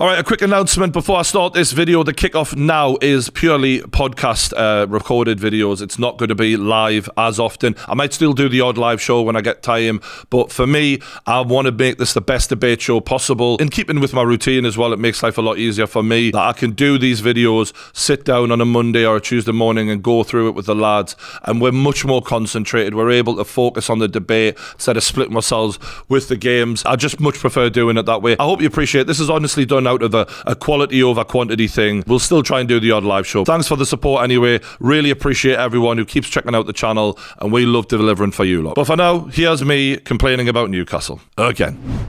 All right, a quick announcement before I start this video. The kickoff now is purely podcast recorded videos. It's not going to be live as often. I might still do the odd live show when I get time, but for me, I want to make this the best debate show possible. In keeping with my routine as well, it makes life a lot easier for me that I can do these videos, sit down on a Monday or a Tuesday morning and go through it with the lads, and we're much more concentrated. We're able to focus on the debate instead of splitting ourselves with the games. I just much prefer doing it that way. I hope you appreciate it. This is honestly done out of a quality over quantity thing. We'll still try and do the odd live show. Thanks for the support anyway. Really appreciate everyone who keeps checking out the channel, and we love delivering for you lot. But for now, here's me complaining about Newcastle again.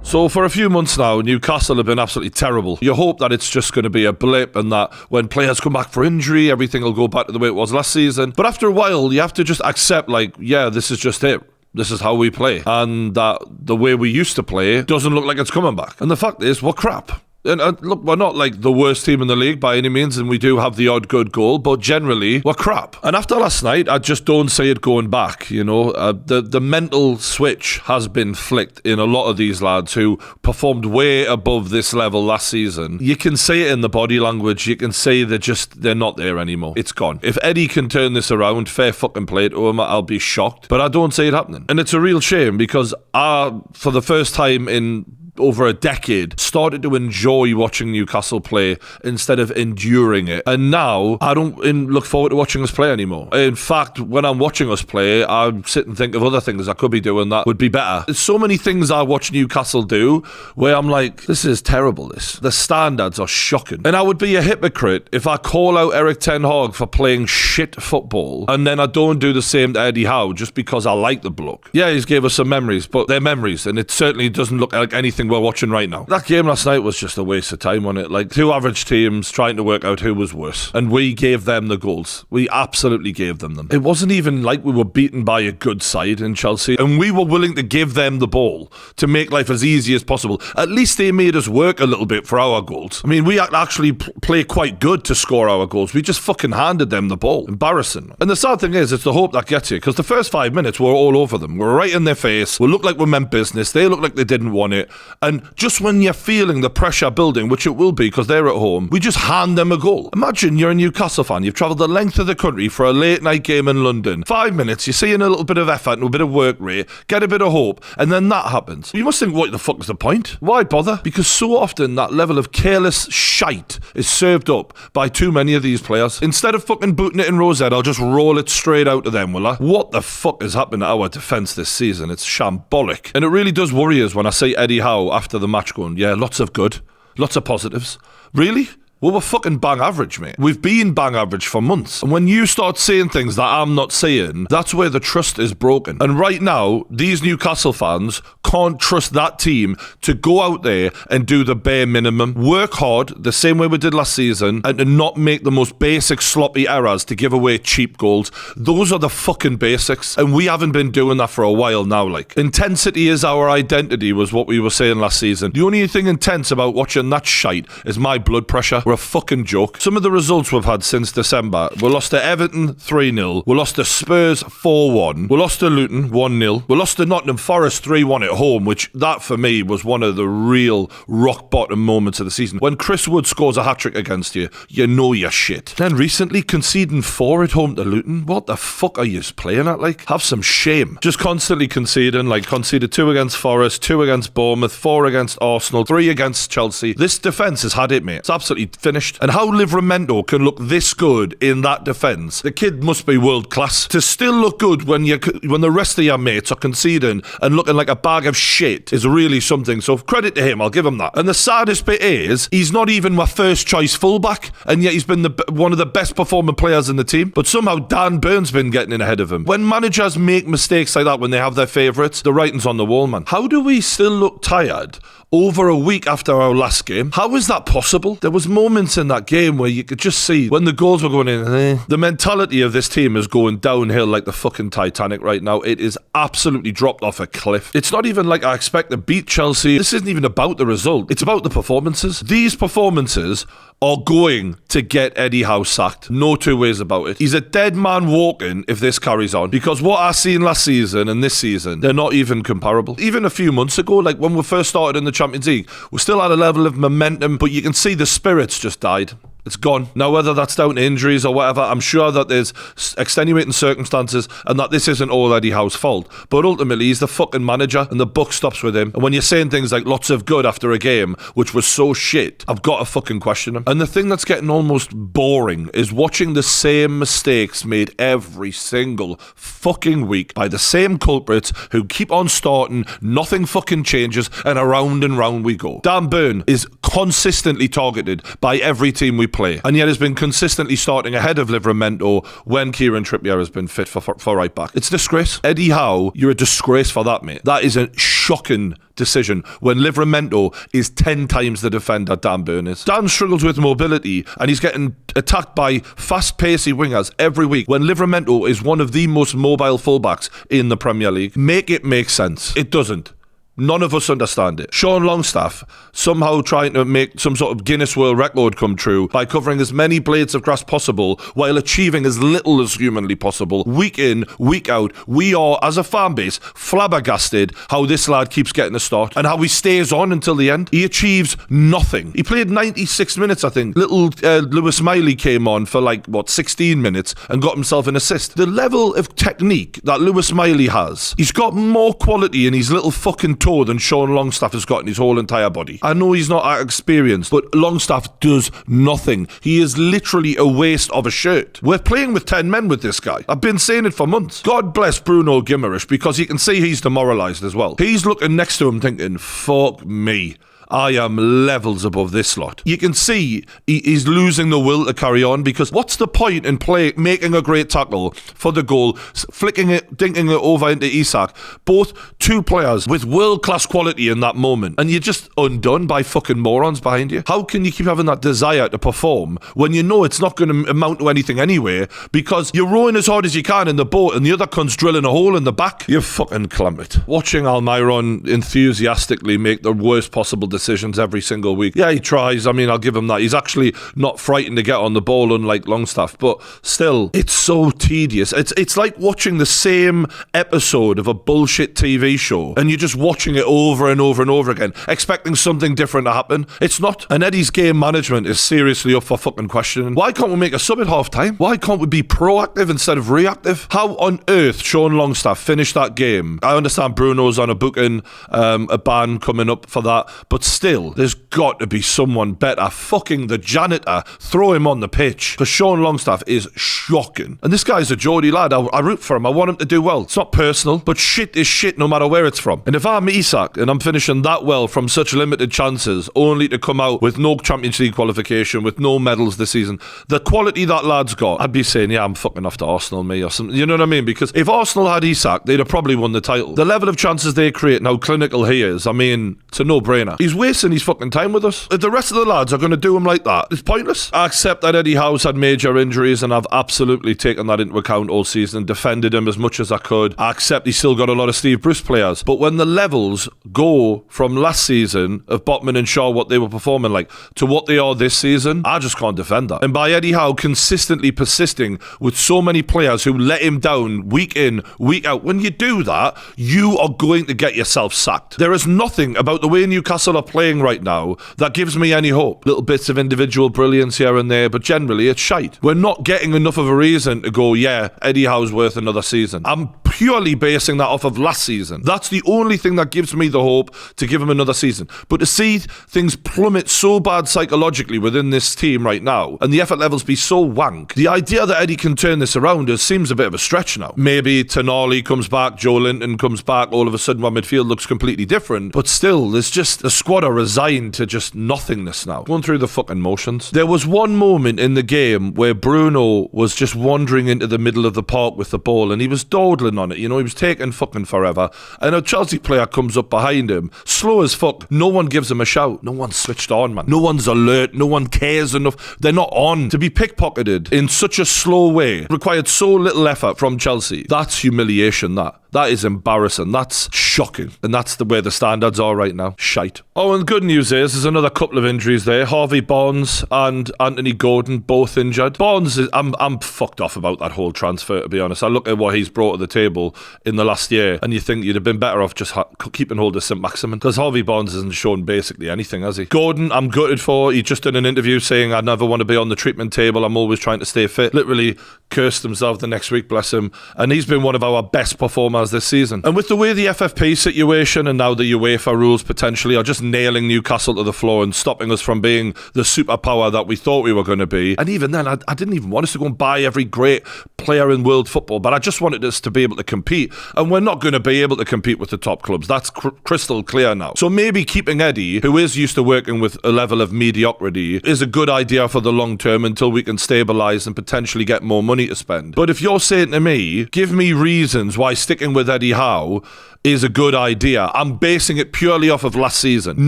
So for a few months now, Newcastle have been absolutely terrible. You hope that it's just going to be a blip and that when players come back for injury, everything will go back to the way it was last season. But after a while, you have to just accept, like, yeah, this is just it. This is how we play. And that the way we used to play doesn't look like it's coming back. And the fact is, we're crap. And look, we're not like the worst team in the league by any means, and we do have the odd good goal, but generally, we're crap. And after last night, I just don't see it going back, you know. The mental switch has been flicked in a lot of these lads who performed way above this level last season. You can see it in the body language. You can see they're not there anymore. It's gone. If Eddie can turn this around, fair fucking play to him, I'll be shocked. But I don't see it happening. And it's a real shame because I, for the first time in over a decade, started to enjoy watching Newcastle play instead of enduring it. And now, I don't look forward to watching us play anymore. In fact, when I'm watching us play, I sit and think of other things I could be doing that would be better. There's so many things I watch Newcastle do where I'm like, this is terrible, this. The standards are shocking. And I would be a hypocrite if I call out Eric Ten Hag for playing shit football and then I don't do the same to Eddie Howe just because I like the bloke. Yeah, he's gave us some memories, but they're memories, and it certainly doesn't look like anything we're watching right now. That game last night was just a waste of time, wasn't it? Like, two average teams trying to work out who was worse, and we gave them the goals. We absolutely gave them. It wasn't even like we were beaten by a good side in Chelsea, and we were willing to give them the ball to make life as easy as possible. At least they made us work a little bit for our goals. I mean, we actually play quite good to score our goals. We just fucking handed them the ball. Embarrassing. And the sad thing is, it's the hope that gets you, because the first 5 minutes we're all over them. We're right in their face. We look like we meant business. They look like they didn't want it. And just when you're feeling the pressure building, which it will be because they're at home, we just hand them a goal. Imagine you're a Newcastle fan. You've travelled the length of the country for a late night game in London. 5 minutes, you're seeing a little bit of effort and a bit of work rate, get a bit of hope, and then that happens. You must think, what the fuck is the point? Why bother? Because so often that level of careless shite is served up by too many of these players. Instead of fucking booting it in Rosette, I'll just roll it straight out to them, will I? What the fuck is happening to our defence this season? It's shambolic. And it really does worry us when I see Eddie Howe after the match going, yeah, lots of good, lots of positives. Really? Well, we're fucking bang average, mate. We've been bang average for months. And when you start saying things that I'm not saying, that's where the trust is broken. And right now, these Newcastle fans can't trust that team to go out there and do the bare minimum. Work hard, the same way we did last season, and to not make the most basic sloppy errors to give away cheap goals. Those are the fucking basics. And we haven't been doing that for a while now, like. Intensity is our identity, was what we were saying last season. The only thing intense about watching that shite is my blood pressure. We're a fucking joke. Some of the results we've had since December. We lost to Everton 3-0. We lost to Spurs 4-1. We lost to Luton 1-0. We lost to Nottingham Forest 3-1 at home, which that for me was one of the real rock bottom moments of the season. When Chris Wood scores a hat-trick against you, you know you're shit. Then recently conceding 4 at home to Luton. What the fuck are you playing at, like? Have some shame. Just constantly conceding, like conceded 2 against Forest, 2 against Bournemouth, 4 against Arsenal, 3 against Chelsea. This defence has had it, mate. It's absolutely finished. And how Livramento can look this good in that defence, the kid must be world class. To still look good when the rest of your mates are conceding and looking like a bag of shit is really something. So credit to him, I'll give him that. And the saddest bit is, he's not even my first choice fullback, and yet he's been one of the best performing players in the team. But somehow Dan Burn's been getting in ahead of him. When managers make mistakes like that, when they have their favourites, the writing's on the wall, man. How do we still look tired over a week after our last game? How is that possible? There was moments in that game where you could just see when the goals were going in, the mentality of this team is going downhill like the fucking Titanic right now. It is absolutely dropped off a cliff. It's not even like I expect to beat Chelsea. This isn't even about the result. It's about the performances. These performances are going to get Eddie Howe sacked. No two ways about it. He's a dead man walking if this carries on, because what I seen last season and this season, they're not even comparable. Even a few months ago, like when we first started in the Champions League, we still had a level of momentum, but you can see the spirit's just died. It's gone. Now, whether that's down to injuries or whatever, I'm sure that there's extenuating circumstances and that this isn't all Eddie Howe's fault. But ultimately, he's the fucking manager and the buck stops with him. And when you're saying things like lots of good after a game, which was so shit, I've got to fucking question him. And the thing that's getting almost boring is watching the same mistakes made every single fucking week by the same culprits who keep on starting, nothing fucking changes, and round we go. Dan Burn is consistently targeted by every team we play, and yet has been consistently starting ahead of Livramento when Kieran Trippier has been fit for right back. It's a disgrace. Eddie Howe, you're a disgrace for that, mate. That is a shocking decision when Livramento is 10 times the defender Dan Burn is. Dan struggles with mobility and he's getting attacked by fast-pacey wingers every week when Livramento is one of the most mobile fullbacks in the Premier League. Make it make sense. It doesn't. None of us understand it. Sean Longstaff somehow trying to make some sort of Guinness World Record come true by covering as many blades of grass possible while achieving as little as humanly possible. Week in, week out, we are, as a fan base, flabbergasted how this lad keeps getting a start and how he stays on until the end. He achieves nothing. He played 96 minutes, I think. Little Lewis Miley came on for 16 minutes and got himself an assist. The level of technique that Lewis Miley has, he's got more quality in his little fucking than Sean Longstaff has got in his whole entire body. I know he's not that experienced, but Longstaff does nothing. He is literally a waste of a shirt. We're playing with 10 men with this guy. I've been saying it for months. God bless Bruno Guimaraes, because you can see he's demoralised as well. He's looking next to him thinking, fuck me, I am levels above this lot. You can see he's losing the will to carry on, because what's the point in making a great tackle for the goal, flicking it, dinking it over into Isak, both two players with world-class quality in that moment, and you're just undone by fucking morons behind you? How can you keep having that desire to perform when you know it's not going to amount to anything anyway, because you're rowing as hard as you can in the boat and the other cunt's drilling a hole in the back? You fucking clummet. Watching Almiron enthusiastically make the worst possible decisions every single week. Yeah, he tries. I mean, I'll give him that. He's actually not frightened to get on the ball, unlike Longstaff, but still, it's so tedious. It's like watching the same episode of a bullshit TV show and you're just watching it over and over and over again, expecting something different to happen. It's not. And Eddie's game management is seriously up for fucking questioning. Why can't we make a sub at half time? Why can't we be proactive instead of reactive? How on earth Sean Longstaff finished that game? I understand Bruno's on a booking, a ban coming up for that, but still, there's got to be someone better. Fucking the janitor, throw him on the pitch, because Sean Longstaff is shocking. And this guy's a Geordie lad. I root for him. I want him to do well. It's not personal, but shit is shit no matter where it's from. And if I'm Isak and I'm finishing that well from such limited chances, only to come out with no Champions League qualification, with no medals this season, the quality that lad's got, I'd be saying, yeah, I'm fucking off to Arsenal, me, or something. You know what I mean? Because if Arsenal had Isak, they'd have probably won the title. The level of chances they create and how clinical he is, I mean, it's a no-brainer. He's wasting his fucking time with us. If the rest of the lads are going to do him like that, it's pointless. I accept that Eddie Howe's had major injuries, and I've absolutely taken that into account all season, defended him as much as I could. I accept he's still got a lot of Steve Bruce players, but when the levels go from last season of Botman and Shaw, what they were performing like, to what they are this season, I just can't defend that. And by Eddie Howe consistently persisting with so many players who let him down week in, week out, when you do that, you are going to get yourself sacked. There is nothing about the way Newcastle are playing right now that gives me any hope. Little bits of individual brilliance here and there, but generally it's shite. We're not getting enough of a reason to go, yeah, Eddie Howe's worth another season. I'm purely basing that off of last season. That's the only thing that gives me the hope to give him another season. But to see things plummet so bad psychologically within this team right now, and the effort levels be so wank, the idea that Eddie can turn this around seems a bit of a stretch now. Maybe Tonali comes back, Joe Linton comes back, all of a sudden our midfield looks completely different, but still, there's just the squad are resigned to just nothingness now. Going through the fucking motions. There was one moment in the game where Bruno was just wandering into the middle of the park with the ball and he was dawdling on it, you know, he was taking fucking forever, and a Chelsea player comes up behind him, slow as fuck, no one gives him a shout, no one's switched on, man, no one's alert, no one cares enough, they're not on. To be pickpocketed in such a slow way required so little effort from Chelsea. That's humiliation, that. That is embarrassing. That's shocking. And that's the way the standards are right now. Shite. Oh, and the good news is there's another couple of injuries there. Harvey Barnes and Anthony Gordon both injured. Barnes is, I'm fucked off about that whole transfer, to be honest. I look at what he's brought to the table in the last year, and you think you'd have been better off just keeping hold of St. Maximin, because Harvey Barnes hasn't shown basically anything, has he? Gordon, I'm gutted for. He just did an interview saying, I never want to be on the treatment table. I'm always trying to stay fit. Literally cursed himself the next week, bless him. And he's been one of our best performers this season. And with the way the FFP situation and now the UEFA rules potentially are just nailing Newcastle to the floor and stopping us from being the superpower that we thought we were going to be. And even then, I didn't even want us to go and buy every great player in world football, but I just wanted us to be able to compete. And we're not going to be able to compete with the top clubs. That's crystal clear now. So maybe keeping Eddie, who is used to working with a level of mediocrity, is a good idea for the long term until we can stabilise and potentially get more money to spend. But if you're saying to me, give me reasons why sticking with Eddie Howe is a good idea, I'm basing it purely off of last season.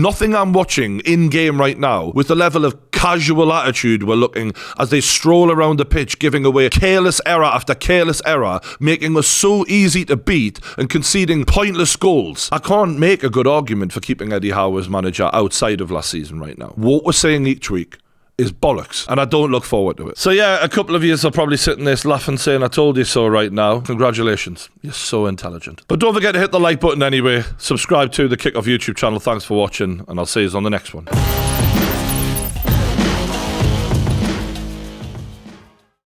Nothing I'm watching in-game right now, with the level of casual attitude we're looking as they stroll around the pitch, giving away careless error after careless error, making us so easy to beat and conceding pointless goals. I can't make a good argument for keeping Eddie Howe as manager outside of last season right now. What we're saying each week is bollocks, and I don't look forward to it. So yeah, a couple of yous are probably sitting there laughing, saying I told you so right now. Congratulations, you're so intelligent. But don't forget to hit the like button anyway, subscribe to the Kickoff YouTube channel. Thanks for watching, and I'll see you on the next one.